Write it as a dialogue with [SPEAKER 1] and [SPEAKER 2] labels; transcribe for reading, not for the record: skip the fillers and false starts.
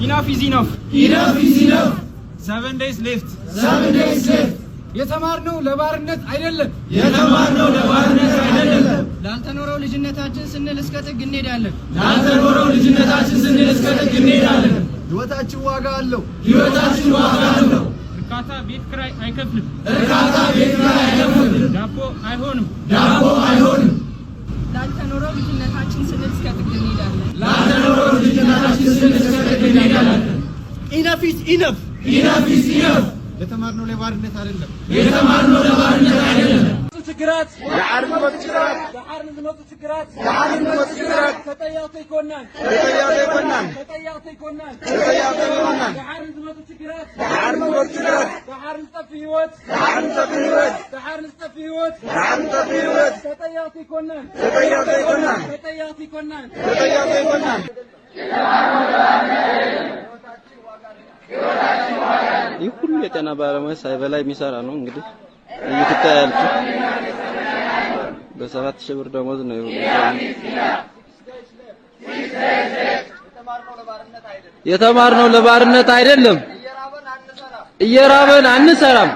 [SPEAKER 1] Enough is enough.
[SPEAKER 2] Enough is enough.
[SPEAKER 1] 7 days left.
[SPEAKER 2] 7 days left.
[SPEAKER 1] የተማርነው ለባርነት አይደለም።
[SPEAKER 2] የተማርነው ለባርነት አይደለም።
[SPEAKER 1] ላልተኖረው ልጅነታችን ስንል እስከ ጥግ እንሄዳለን።
[SPEAKER 2] ላልተኖረው ልጅነታችን ስንል እስከ ጥግ እንሄዳለን።
[SPEAKER 1] ህይወታችን ዋጋ አለው።
[SPEAKER 2] ህይወታችን ዋጋ አለው።
[SPEAKER 1] እርካታ ቤት ኪራይ አይከፍልም።
[SPEAKER 2] እርካታ ቤት ኪራይ አይከፍልም።
[SPEAKER 1] ዳቦ አይሆንም።
[SPEAKER 2] ዳቦ አይሆንም።
[SPEAKER 3] ላልተኖረው ልጅነታችን ስንል እስከ ጥግ እንሄዳለን።
[SPEAKER 2] ላልተኖረው ልጅነታችን ስንል እስከ ጥግ እንሄዳለን።
[SPEAKER 1] Enough is enough.
[SPEAKER 2] Enough is enough.
[SPEAKER 1] የተማርነው ለባርነት አይደለም።
[SPEAKER 2] የተማርነው ለባርነት አይደለም።
[SPEAKER 1] ችግራት
[SPEAKER 2] የዓርነት ችግራት
[SPEAKER 1] የዓርን ዝመጡ ችግራት
[SPEAKER 2] የዓርነት ችግራት
[SPEAKER 1] ተጠያቂ ይኮናል።
[SPEAKER 2] ተጠያቂ ይኮናል።
[SPEAKER 1] ተጠያቂ ይኮናል።
[SPEAKER 2] ተጠያቂ ይኮናል።
[SPEAKER 1] የዓርን ዝመጡ ችግራት
[SPEAKER 2] የዓርነት ችግራት
[SPEAKER 1] የዓርን ጠፊ ህይወት
[SPEAKER 2] የዓርን ጠፊ ህይወት
[SPEAKER 1] የዓርን ጠፊ ህይወት
[SPEAKER 2] የዓርን ጠፊ ህይወት
[SPEAKER 1] ተጠያቂ ይኮናል።
[SPEAKER 2] ተጠያቂ ይኮናል።
[SPEAKER 1] ተጠያቂ ይኮናል።
[SPEAKER 2] ተጠያቂ ይኮናል።
[SPEAKER 4] ይህ ሁሉ የጤና ባለሙያ ሳይበላ የሚሰራ ነው። እንግዲህ እየተታየ ያለው በ7,000 ብር ደሞዝ ነው። የተማርነው ለባርነት አይደለም። እየራበን አንሰራም።